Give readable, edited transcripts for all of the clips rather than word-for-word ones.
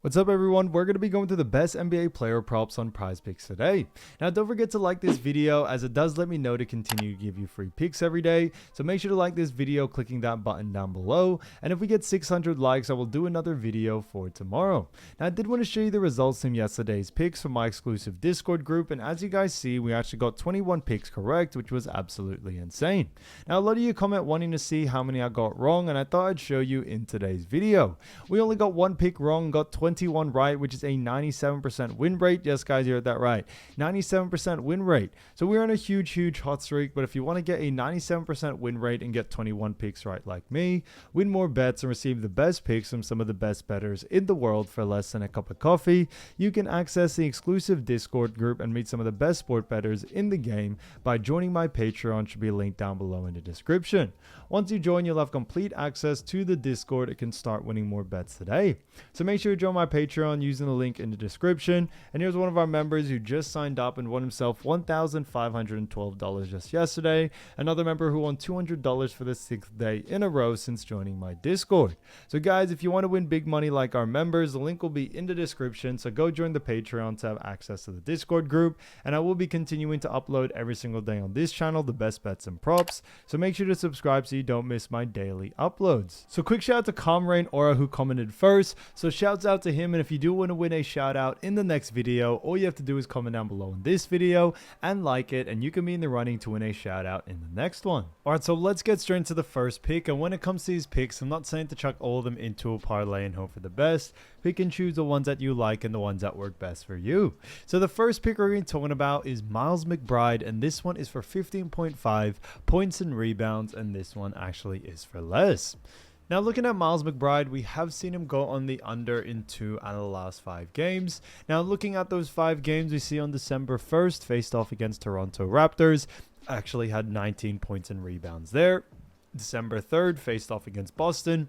What's up, everyone? We're going to be going through the best NBA player props on PrizePicks today. Now, don't forget to like this video, as it does let me know to continue to give you free picks every day. So make sure to like this video clicking that button down below. And if we get 600 likes, I will do another video for tomorrow. Now, I did want to show you the results from yesterday's picks from my exclusive Discord group. And as you guys see, we actually got 21 picks correct, which was absolutely insane. Now, a lot of you comment wanting to see how many I got wrong, and I thought I'd show you in today's video. We only got one pick wrong, got 21 right, which is a 97% win rate. Yes, guys, you heard that right. 97% win rate. So we're on a huge hot streak, but if you want to get a 97% win rate and get 21 picks right like me, win more bets and receive the best picks from some of the best bettors in the world for less than a cup of coffee, you can access the exclusive Discord group and meet some of the best sport bettors in the game by joining my Patreon. Should be linked down below in the description. Once you join, you'll have complete access to the Discord and can start winning more bets today. So make sure you join my Patreon using the link in the description. And here's one of our members who just signed up and won himself $1,512 just yesterday. Another member who won $200 for the 6th day in a row since joining my Discord. So guys, if you want to win big money like our members, the link will be in the description. So go join the Patreon to have access to the Discord group. And I will be continuing to upload every single day on this channel the best bets and props. So make sure to subscribe so you don't miss my daily uploads. So quick shout out to Comrain Aura who commented first. So shouts out to him, and if you do want to win a shout out in the next video, all you have to do is comment down below in this video and like it, and you can be in the running to win a shout out in the next one. Alright, so let's get straight into the first pick. And when it comes to these picks, I'm not saying to chuck all of them into a parlay and hope for the best. Pick and choose the ones that you like and the ones that work best for you. So the first pick we're going to be talking about is Miles McBride, and this one is for 15.5 points and rebounds, and this one actually is for less. Now, looking at Miles McBride, we have seen him go on the under in 2 out of the last 5 games. Now, looking at those 5 games, we see on December 1st, faced off against Toronto Raptors, actually had 19 points and rebounds there. December 3rd, faced off against Boston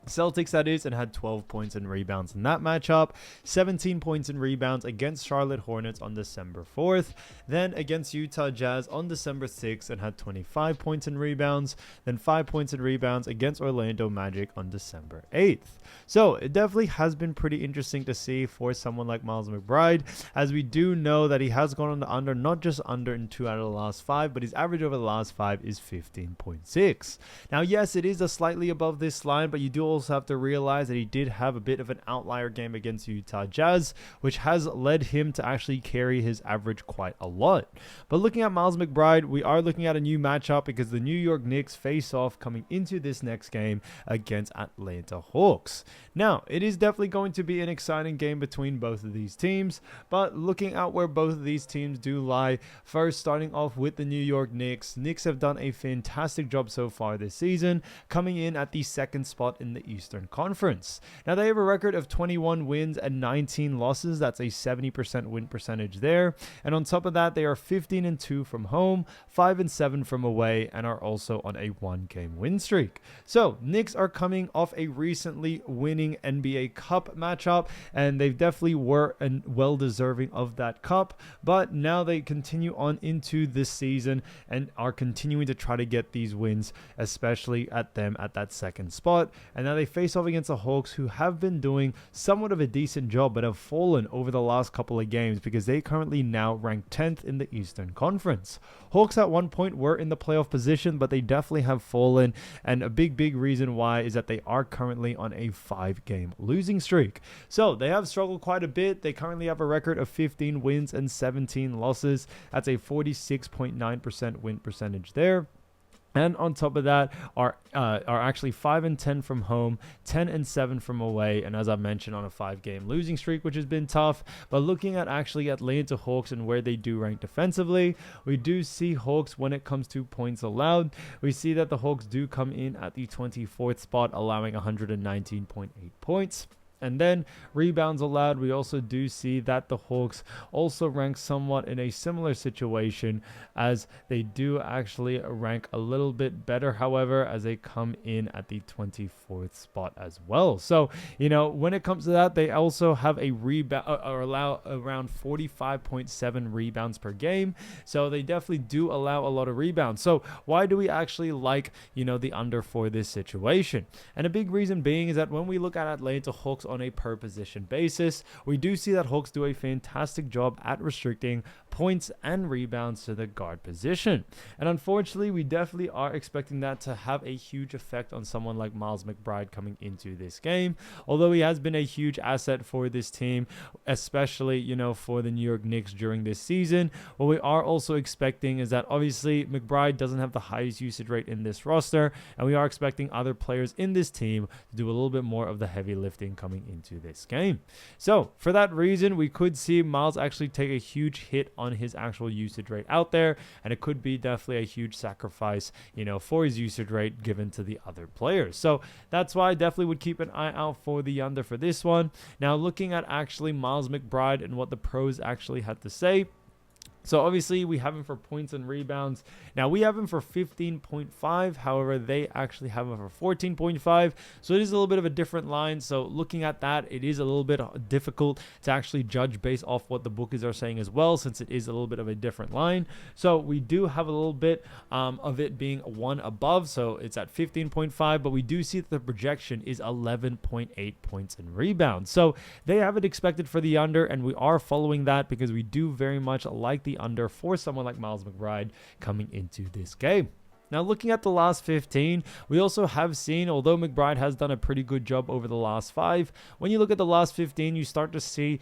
Celtics, that is, and had 12 points and rebounds in that matchup. 17 points and rebounds against Charlotte Hornets on December 4th. Then against Utah Jazz on December 6th and had 25 points and rebounds. Then 5 points and rebounds against Orlando Magic on December 8th. So it definitely has been pretty interesting to see for someone like Miles McBride, as we do know that he has gone on the under, not just under in 2 out of the last 5, but his average over the last 5 is 15.6. Now, yes, it is a slightly above this line, but you do also have to realize that he did have a bit of an outlier game against Utah Jazz, which has led him to actually carry his average quite a lot. But looking at Miles McBride, we are looking at a new matchup because the New York Knicks face off coming into this next game against Atlanta Hawks. Now, it is definitely going to be an exciting game between both of these teams, but looking at where both of these teams do lie, first starting off with the New York Knicks. Knicks have done a fantastic job so far this season, coming in at the 2nd spot in the Eastern Conference. Now, they have a record of 21 wins and 19 losses. That's a 70% win percentage there. And on top of that, they are 15-2 from home, 5-7 from away, and are also on a 1-game win streak. So, Knicks are coming off a recently winning NBA Cup matchup, and they definitely were well deserving of that cup. But now they continue on into this season and are continuing to try to get these wins, especially at them at that 2nd spot. And now they face off against the Hawks, who have been doing somewhat of a decent job but have fallen over the last couple of games because they currently now rank 10th in the Eastern Conference. Hawks at one point were in the playoff position, but they definitely have fallen, and a big reason why is that they are currently on a 5-game losing streak. So they have struggled quite a bit. They currently have a record of 15 wins and 17 losses. That's a 46.9% win percentage there. And on top of that are actually 5-10 from home, 10-7 from away, and as I mentioned, on a 5-game losing streak, which has been tough. But looking at actually Atlanta Hawks and where they do rank defensively, we do see Hawks when it comes to points allowed. We see that the Hawks do come in at the 24th spot, allowing 119.8 points. And then rebounds allowed, we also do see that the Hawks also rank somewhat in a similar situation, as they do actually rank a little bit better, however, as they come in at the 24th spot as well. So, you know, when it comes to that, they also have a rebound or allow around 45.7 rebounds per game. So they definitely do allow a lot of rebounds. So why do we actually like, you know, the under for this situation? And a big reason being is that when we look at Atlanta Hawks on a per position basis. We do see that Hawks do a fantastic job at restricting points and rebounds to the guard position. And unfortunately, we definitely are expecting that to have a huge effect on someone like Miles McBride coming into this game. Although he has been a huge asset for this team, especially, for the New York Knicks during this season. What we are also expecting is that obviously McBride doesn't have the highest usage rate in this roster, and we are expecting other players in this team to do a little bit more of the heavy lifting coming into this game. So for that reason, we could see Miles actually take a huge hit on his actual usage rate out there, and it could be definitely a huge sacrifice, for his usage rate given to the other players. So that's why I definitely would keep an eye out for the under for this one. Now, looking at actually Miles McBride and what the pros actually had to say. So obviously we have him for points and rebounds. Now we have him for 15.5. However, they actually have him for 14.5. So it is a little bit of a different line. So looking at that, it is a little bit difficult to actually judge based off what the bookies are saying as well, since it is a little bit of a different line. So we do have a little bit of it being one above. So it's at 15.5, but we do see that the projection is 11.8 points and rebounds. So they have it expected for the under, and we are following that because we do very much like the under for someone like Miles McBride coming into this game. Now, looking at the last 15, we also have seen, although McBride has done a pretty good job over the last 5, when you look at the last 15, you start to see,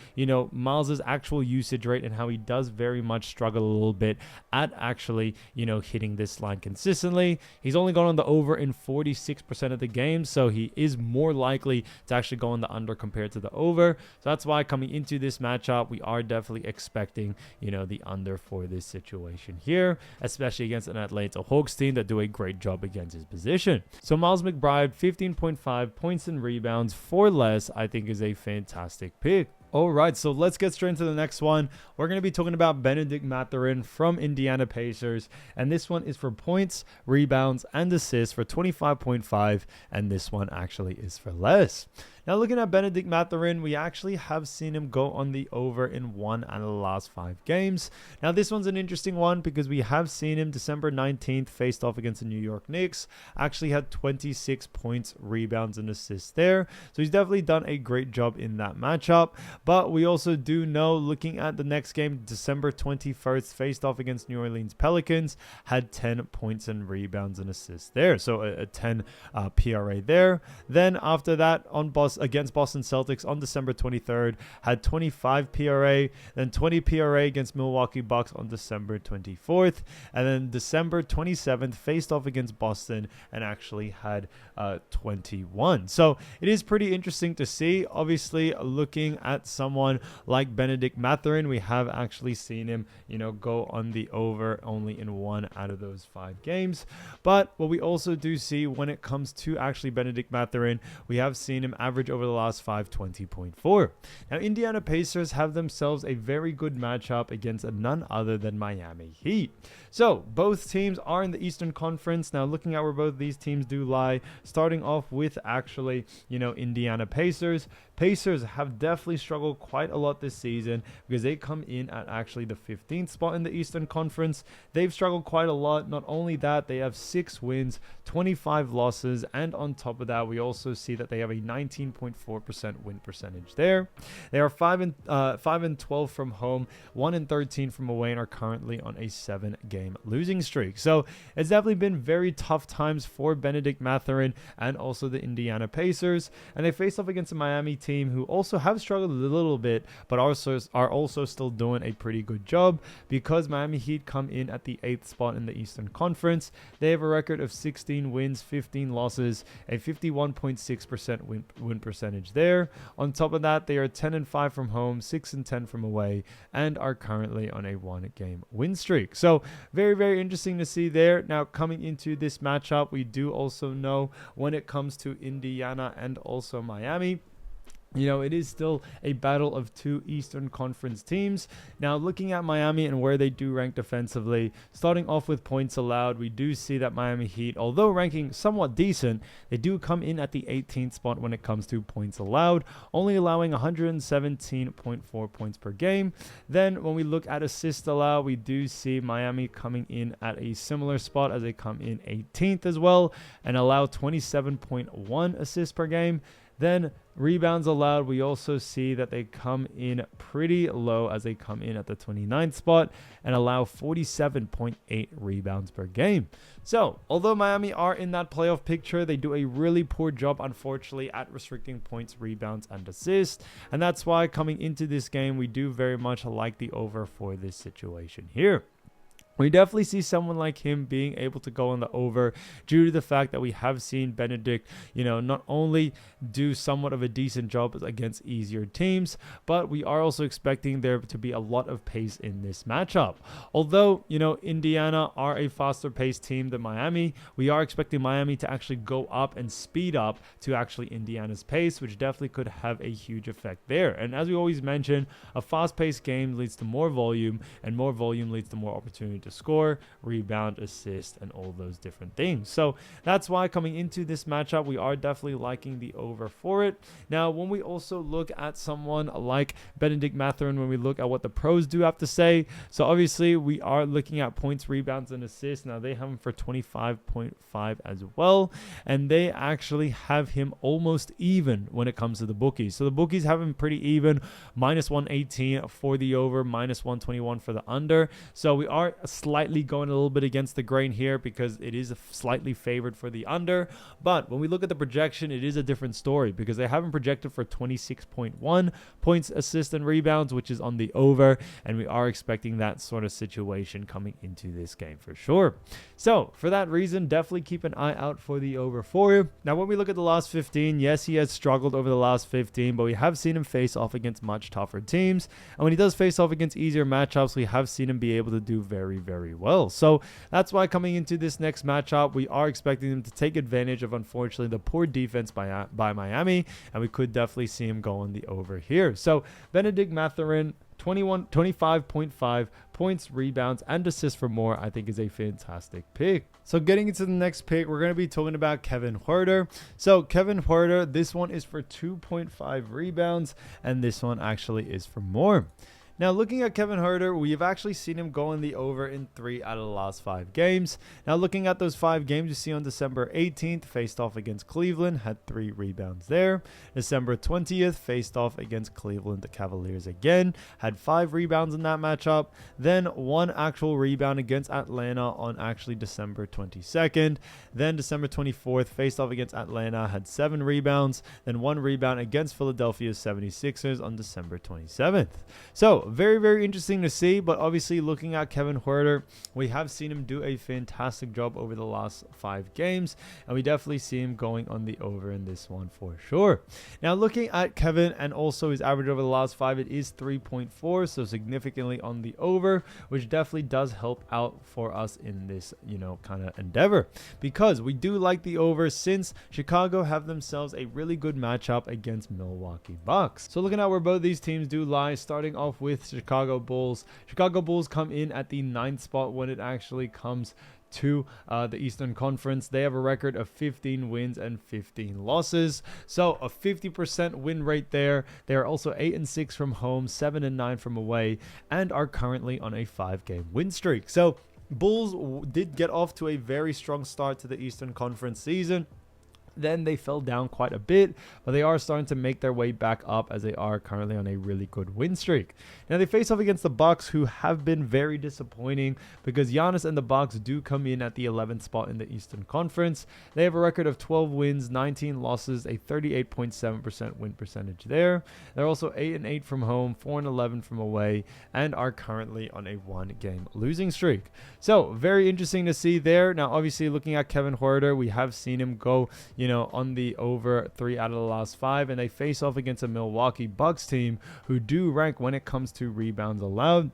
Miles's actual usage rate and how he does very much struggle a little bit at actually, hitting this line consistently. He's only gone on the over in 46% of the games, so he is more likely to actually go on the under compared to the over. So that's why coming into this matchup, we are definitely expecting, the under for this situation here, especially against an Atlanta Hawks team that do a great job against his position. So Miles McBride, 15.5 points and rebounds for less, I think is a fantastic pick. All right, so let's get straight into the next one. We're going to be talking about Bennedict Mathurin from Indiana Pacers, and this one is for points, rebounds, and assists for 25.5, and this one actually is for less. Now, looking at Bennedict Mathurin, we actually have seen him go on the over in 1 out of the last 5 games. Now, this one's an interesting one because we have seen him December 19th faced off against the New York Knicks. Actually had 26 points, rebounds, and assists there. So he's definitely done a great job in that matchup. But we also do know, looking at the next game, December 21st faced off against New Orleans Pelicans, had 10 points and rebounds and assists there. So a 10 PRA there. Then after that, against Boston Celtics on December 23rd, had 25 PRA, then 20 PRA against Milwaukee Bucks on December 24th, and then December 27th faced off against Boston and actually had 21. So it is pretty interesting to see. Obviously, looking at someone like Bennedict Mathurin, we have actually seen him, go on the over only in 1 out of those 5 games. But what we also do see when it comes to actually Bennedict Mathurin, we have seen him average over the last 5, 20.4. Now, Indiana Pacers have themselves a very good matchup against none other than Miami Heat. So both teams are in the Eastern Conference. Now, looking at where both these teams do lie, starting off with actually, Indiana Pacers. Pacers have definitely struggled quite a lot this season because they come in at actually the 15th spot in the Eastern Conference. They've struggled quite a lot. Not only that, they have 6 wins, 25 losses, and on top of that, we also see that they have a 19.4% win percentage there. They are 5 and 12 from home, 1 and 13 from away, and are currently on a 7-game losing streak. So it's definitely been very tough times for Bennedict Mathurin and also the Indiana Pacers, and they face off against a Miami team who also have struggled a little bit, but are also still doing a pretty good job because Miami Heat come in at the 8th spot in the Eastern Conference. They have a record of 16 wins, 15 losses, a 51.6% win percentage there. On top of that, they are 10 and 5 from home, 6 and 10 from away, and are currently on a 1-game win streak. So very, very interesting to see there. Now, coming into this matchup, we do also know when it comes to Indiana and also Miami, it is still a battle of 2 Eastern Conference teams. Now, looking at Miami and where they do rank defensively, starting off with points allowed, we do see that Miami Heat, although ranking somewhat decent, they do come in at the 18th spot when it comes to points allowed, only allowing 117.4 points per game. Then, when we look at assists allowed, we do see Miami coming in at a similar spot as they come in 18th as well, and allow 27.1 assists per game. Then rebounds allowed, we also see that they come in pretty low as they come in at the 29th spot and allow 47.8 rebounds per game. So, although Miami are in that playoff picture, they do a really poor job, unfortunately, at restricting points, rebounds, and assists. And that's why coming into this game, we do very much like the over for this situation here. We definitely see someone like him being able to go on the over due to the fact that we have seen Bennedict, not only do somewhat of a decent job against easier teams, but we are also expecting there to be a lot of pace in this matchup. Although, Indiana are a faster paced team than Miami, we are expecting Miami to actually go up and speed up to actually Indiana's pace, which definitely could have a huge effect there. And as we always mention, a fast paced game leads to more volume, and more volume leads to more opportunity to score, rebound, assist, and all those different things. So that's why coming into this matchup, we are definitely liking the over for it. Now, when we also look at someone like Bennedict Mathurin, when we look at what the pros do have to say, so obviously we are looking at points, rebounds, and assists. Now they have him for 25.5 as well, and they actually have him almost even when it comes to the bookies. So the bookies have him pretty even, minus 118 for the over, minus 121 for the under. So we are slightly going a little bit against the grain here because it is slightly favored for the under. But when we look at the projection, it is a different story because they haven't projected for 26.1 points, assists, and rebounds, which is on the over. And we are expecting that sort of situation coming into this game for sure. So for that reason, definitely keep an eye out for the over for you. Now, when we look at the last 15, yes, he has struggled over the last 15, but we have seen him face off against much tougher teams. And when he does face off against easier matchups, we have seen him be able to do very well. So that's why coming into this next matchup, we are expecting them to take advantage of, unfortunately, the poor defense by Miami, and we could definitely see him go on the over here. So Bennedict Mathurin, 25.5 points, rebounds, and assists for more, I think is a fantastic pick. So getting into the next pick, we're going to be talking about Kevin Huerter. So Kevin Huerter, this one is for 2.5 rebounds, and this one actually is for more. Now, looking at Kevin Huerter, we've actually seen him go in the over in 3 out of the last 5 games. Now, looking at those 5 games, you see on December 18th, faced off against Cleveland, had 3 rebounds there. December 20th, faced off against Cleveland Cavaliers again, had 5 rebounds in that matchup. Then 1 actual rebound against Atlanta on actually December 22nd. Then December 24th, faced off against Atlanta, had 7 rebounds. Then 1 rebound against Philadelphia 76ers on December 27th. So, very interesting to see, but obviously looking at Kevin Huerter, we have seen him do a fantastic job over the last 5 games, and we definitely see him going on the over in this one for sure. Now, looking at Kevin and also his average over the last 5, it is 3.4, so significantly on the over, which definitely does help out for us in this, kind of endeavor, because we do like the over since Chicago have themselves a really good matchup against Milwaukee Bucks. So looking at where both these teams do lie, starting off with Chicago Bulls. Chicago Bulls come in at the 9th spot when it actually comes to the Eastern Conference. They have a record of 15 wins and 15 losses, so a 50% win rate there. They are also 8-6 from home, 7-9 from away, and are currently on a 5-game win streak. So Bulls did get off to a very strong start to the Eastern Conference season. Then they fell down quite a bit, but they are starting to make their way back up as they are currently on a really good win streak. Now they face off against the Bucks, who have been very disappointing because Giannis and the Bucks do come in at the 11th spot in the Eastern Conference. They have a record of 12 wins, 19 losses, a 38.7% win percentage there. They're also 8-8 from home, 4-11 from away, and are currently on a 1-game losing streak. So very interesting to see there. Now obviously looking at Kevin Huerter, we have seen him go, on the over 3 out of the last 5, and they face off against a Milwaukee Bucks team who do rank when it comes to rebounds allowed.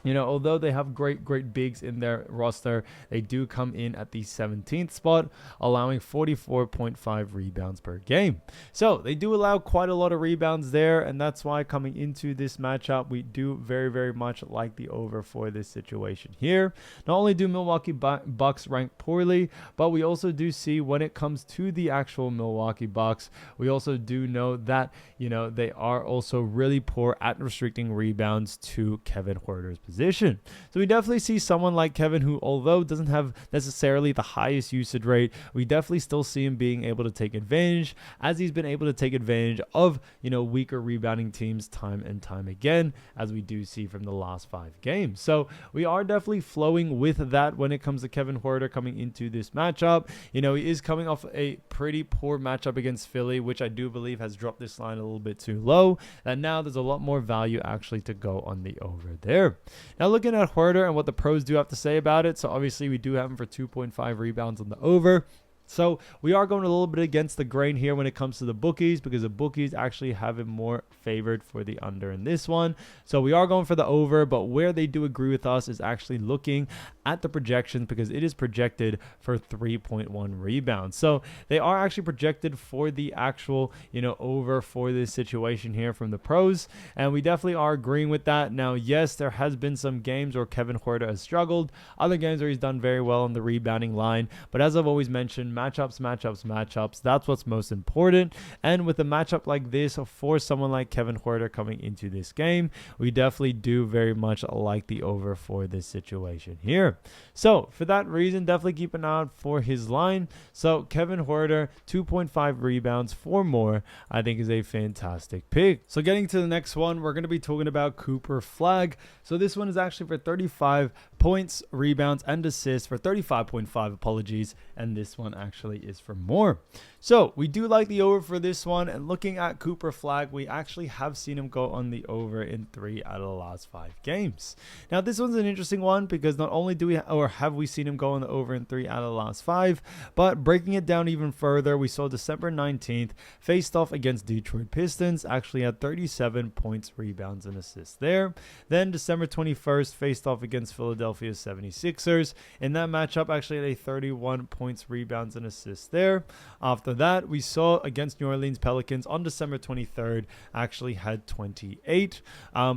Although they have great bigs in their roster, they do come in at the 17th spot, allowing 44.5 rebounds per game. So they do allow quite a lot of rebounds there, and that's why coming into this matchup, we do very much like the over for this situation here. Not only do Milwaukee Bucks rank poorly, but we also do see when it comes to the actual Milwaukee Bucks, we also do know that, they are also really poor at restricting rebounds to Kevin Huerter's position. So we definitely see someone like Kevin who, although doesn't have necessarily the highest usage rate, we definitely still see him being able to take advantage, as he's been able to take advantage of, weaker rebounding teams time and time again, as we do see from the last 5 games. So we are definitely flowing with that when it comes to Kevin Huerter coming into this matchup. He is coming off a pretty poor matchup against Philly, which I do believe has dropped this line a little bit too low, and now there's a lot more value actually to go on the over there. Now looking at Huerter and what the pros do have to say about it, so obviously we do have him for 2.5 rebounds on the over. So we are going a little bit against the grain here when it comes to the bookies, because the bookies actually have him more favored for the under in this one. So we are going for the over, but where they do agree with us is actually looking at the projections, because it is projected for 3.1 rebounds. So they are actually projected for the actual, over for this situation here from the pros. And we definitely are agreeing with that. Now, yes, there has been some games where Kevin Huerter has struggled, other games where he's done very well on the rebounding line. But as I've always mentioned, matchups, that's what's most important. And with a matchup like this for someone like Kevin Huerter coming into this game, we definitely do very much like the over for this situation here. So for that reason, definitely keep an eye out for his line. So Kevin Huerter, 2.5 rebounds for more, I think is a fantastic pick. So getting to the next one, we're going to be talking about Cooper Flagg. So this one is actually for 35 points, rebounds, and assists for 35.5, apologies, and this one actually is for more. So we do like the over for this one, and looking at Cooper Flagg, we actually have seen him go on the over in 3 out of the last 5 games. Now this one's an interesting one, because not only do we have we seen him go on the over in 3 out of the last 5, but breaking it down even further, we saw December 19th faced off against Detroit Pistons, actually had 37 points, rebounds, and assists there. Then December 21st faced off against Philadelphia 76ers. In that matchup, actually had a 31 points, rebounds, and assists there. After that, we saw against New Orleans Pelicans on December 23rd, actually had 28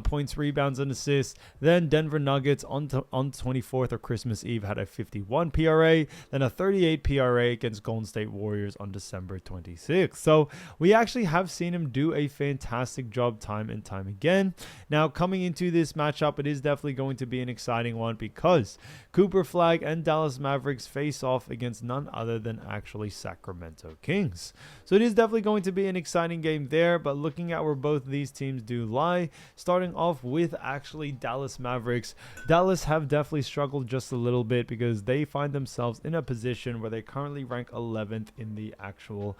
points, rebounds, and assists. Then Denver Nuggets on 24th, or Christmas Eve, had a 51 PRA, then a 38 PRA against Golden State Warriors on December 26th. So we actually have seen him do a fantastic job time and time again. Now coming into this matchup, it is definitely going to be an exciting one, because Cooper Flagg and Dallas Mavericks face off against none other than actually Sacramento Kings. So it is definitely going to be an exciting game there, but looking at where both these teams do lie, starting off with actually Dallas Mavericks, Dallas have definitely struggled just a little bit, because they find themselves in a position where they currently rank 11th in the actual,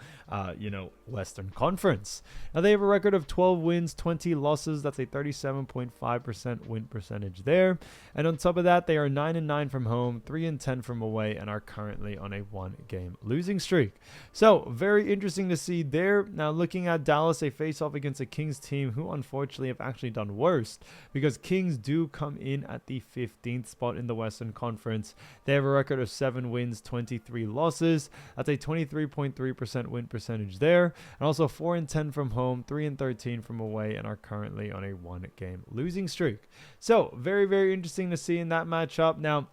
Western Conference. Now they have a record of 12 wins, 20 losses. That's a 37.5% win percentage there. And on top of that, they are 9-9 from home, 3-10 from away, and are currently on a 1-game losing streak. So very interesting to see there. Now looking at Dallas, they face off against a Kings team who unfortunately have actually done worse, because Kings do come in at the 15th spot in the Western Conference. They have a record of 7 wins, 23 losses. That's a 23.3% win percentage there. And also 4-10 from home, 3-13 from away, and are currently on a 1-game losing streak. So very, very interesting to see in that matchup. Now,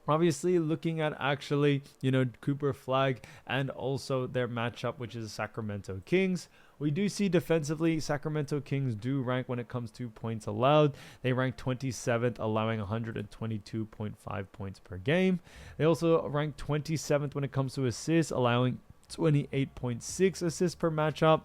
obviously, looking at actually, Cooper Flagg and also their matchup, which is the Sacramento Kings, we do see defensively, Sacramento Kings do rank when it comes to points allowed. They rank 27th, allowing 122.5 points per game. They also rank 27th when it comes to assists, allowing 28.6 assists per matchup.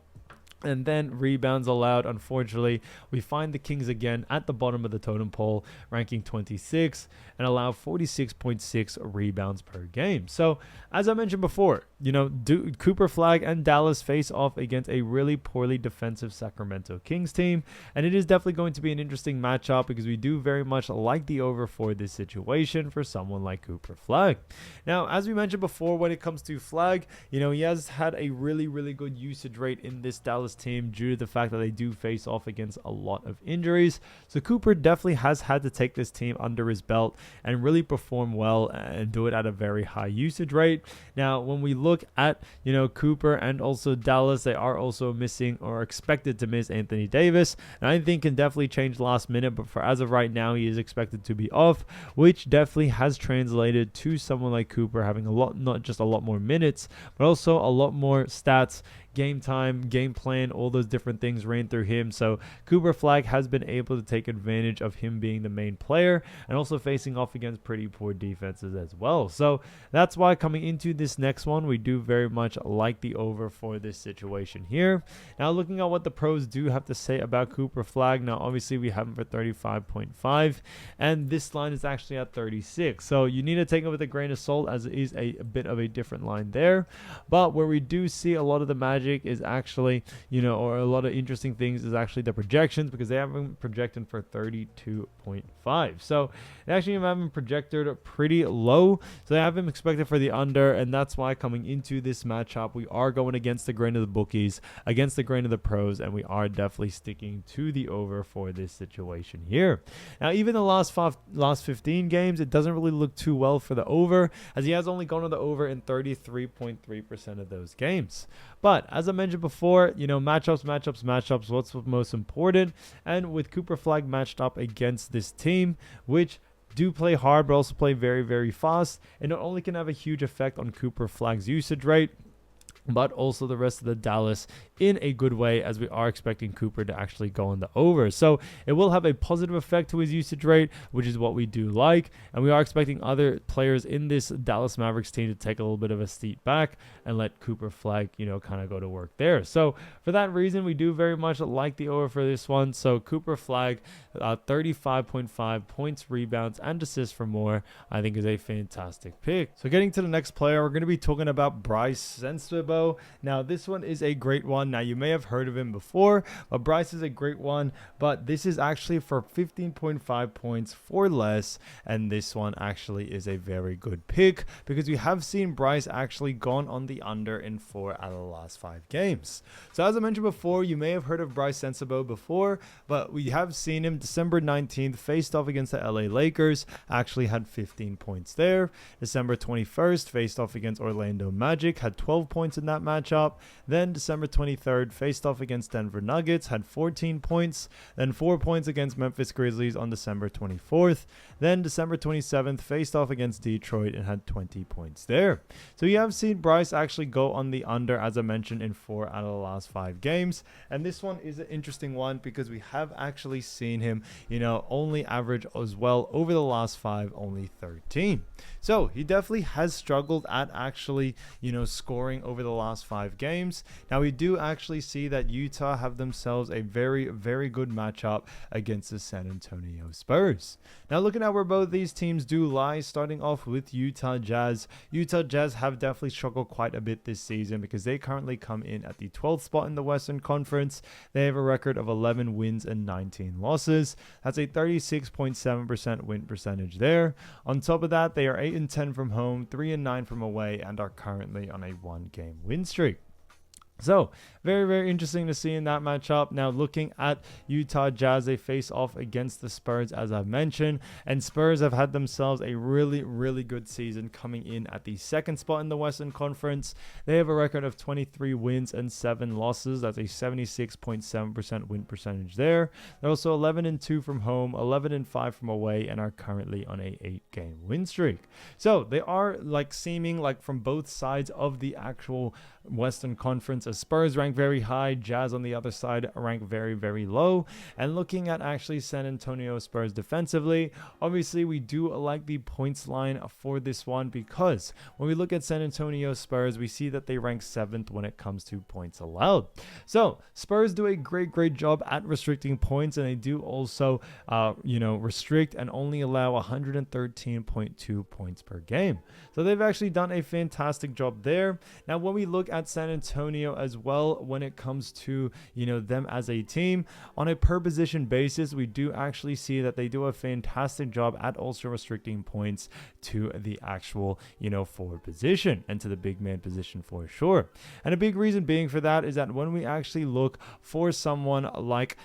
And then rebounds allowed, unfortunately, we find the Kings again at the bottom of the totem pole, ranking 26, and allow 46.6 rebounds per game. So, as I mentioned before, Cooper Flagg and Dallas face off against a really poorly defensive Sacramento Kings team, and it is definitely going to be an interesting matchup, because we do very much like the over for this situation for someone like Cooper Flagg. Now, as we mentioned before, when it comes to Flagg, he has had a really, really good usage rate in this Dallas team due to the fact that they do face off against a lot of injuries. So Cooper definitely has had to take this team under his belt and really perform well and do it at a very high usage rate. Now, when we look at, Cooper and also Dallas, they are also missing, or expected to miss, Anthony Davis. And I think can definitely change last minute, but for as of right now, he is expected to be off, which definitely has translated to someone like Cooper having not just a lot more minutes, but also a lot more stats, game time, game plan, all those different things ran through him. So Cooper Flagg has been able to take advantage of him being the main player and also facing off against pretty poor defenses as well. So that's why coming into this next one, we do very much like the over for this situation here. Now looking at what the pros do have to say about Cooper Flagg. Now obviously we have him for 35.5 and this line is actually at 36. So you need to take it with a grain of salt as it is a bit of a different line there. But where we do see a lot of the magic is actually, or a lot of interesting things is actually the projections, because they have him projected for 32.5. So they actually have him projected pretty low. So they have him expected for the under, and that's why coming into this matchup, we are going against the grain of the bookies, against the grain of the pros, and we are definitely sticking to the over for this situation here. Now, even the last 15 games, it doesn't really look too well for the over, as he has only gone on the over in 33.3% of those games. But as I mentioned before, matchups, what's most important. And with Cooper Flagg matched up against this team, which do play hard but also play very, very fast, it not only can have a huge effect on Cooper Flagg's usage rate, but also the rest of the Dallas in a good way, as we are expecting Cooper to actually go on the over. So it will have a positive effect to his usage rate, which is what we do like. And we are expecting other players in this Dallas Mavericks team to take a little bit of a seat back and let Cooper Flagg, kind of go to work there. So for that reason, we do very much like the over for this one. So Cooper Flagg, 35.5 points, rebounds, and assists for more, I think is a fantastic pick. So getting to the next player, we're going to be talking about Brice Sensabaugh. Now this one is a great one. Now you may have heard of him before, but Brice is a great one, but this is actually for 15.5 points for less, and this one actually is a very good pick because we have seen Brice actually gone on the under in 4 out of the last 5 games. So as I mentioned before, you may have heard of Brice Sensabaugh before, but we have seen him December 19th faced off against the LA Lakers, actually had 15 points there. December 21st faced off against Orlando Magic, had 12 points in that matchup. Then December 23rd faced off against Denver Nuggets, had 14 points. Then 4 points against Memphis Grizzlies on December 24th. Then December 27th faced off against Detroit and had 20 points there. So you have seen Brice actually go on the under, as I mentioned, in 4 out of the last 5 games. And this one is an interesting one because we have actually seen him, only average as well over the last 5, only 13. So he definitely has struggled at actually, scoring over the last 5 games. Now we do actually see that Utah have themselves a very, very good matchup against the San Antonio Spurs. Now looking at where both these teams do lie, starting off with Utah Jazz. Utah Jazz have definitely struggled quite a bit this season because they currently come in at the 12th spot in the Western Conference. They have a record of 11 wins and 19 losses. That's a 36.7% win percentage there. On top of that, they are 8-10 from home, 3-9 from away, and are currently on a 1-game win streak. So very, very interesting to see in that matchup. Now looking at Utah Jazz, they face off against the Spurs, as I've mentioned, and Spurs have had themselves a really, really good season, coming in at the 2nd spot in the Western Conference. They have a record of 23 wins and 7 losses. That's a 76.7% win percentage there. They're also 11-2 from home, 11-5 from away, and are currently on a 8-game win streak. So they are seeming from both sides of the actual Western Conference. Spurs rank very high, Jazz on the other side rank very, very low. And looking at actually San Antonio Spurs defensively, obviously we do like the points line for this one, because when we look at San Antonio Spurs, we see that they rank 7th when it comes to points allowed. So Spurs do a great job at restricting points, and they do also restrict and only allow 113.2 points per game. So they've actually done a fantastic job there. Now when we look at San Antonio as well, when it comes to them as a team on a per position basis, we do actually see that they do a fantastic job at also restricting points to the actual forward position and to the big man position for sure. And a big reason being for that is that when we actually look for someone like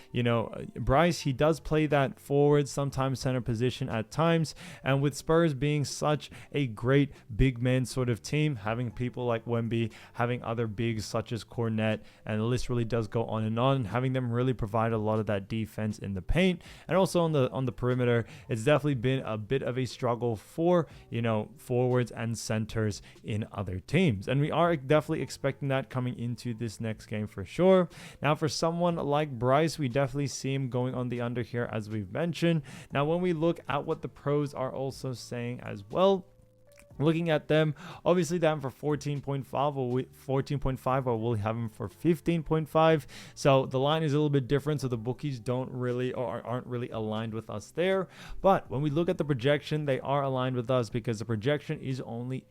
Brice, he does play that forward, sometimes center position at times, and with Spurs being such a great big man sort of team, having people like Wemby, having having other bigs such as Cornet, and the list really does go on and on, having them really provide a lot of that defense in the paint. And also on the perimeter, it's definitely been a bit of a struggle for, forwards and centers in other teams. And we are definitely expecting that coming into this next game for sure. Now, for someone like Brice, we definitely see him going on the under here, as we've mentioned. Now, when we look at what the pros are also saying as well, looking at them, obviously they have him for 14.5 or we'll have him for 15.5. So the line is a little bit different, so the bookies don't really or aren't really aligned with us there. But when we look at the projection, they are aligned with us because the projection is only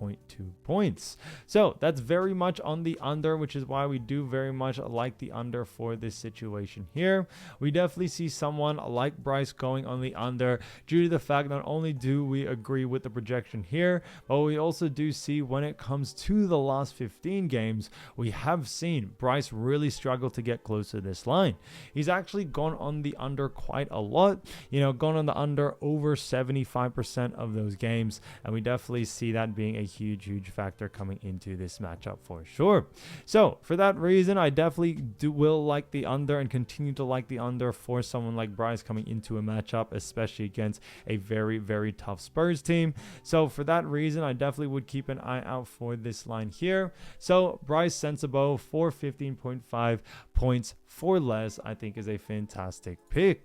8.2 points. So that's very much on the under, which is why we do very much like the under for this situation here. We definitely see someone like Brice going on the under due to the fact not only do we agree with the projection here, but we also do see when it comes to the last 15 games, we have seen Brice really struggle to get close to this line. He's actually gone on the under quite a lot, gone on the under over 75% of those games, and we definitely see that being a huge factor coming into this matchup for sure. So for that reason, I definitely will like the under and continue to like the under for someone like Brice coming into a matchup, especially against a very tough Spurs team. So for that reason, I definitely would keep an eye out for this line here. So Brice Sensabaugh for 15.5 points for less, I think is a fantastic pick.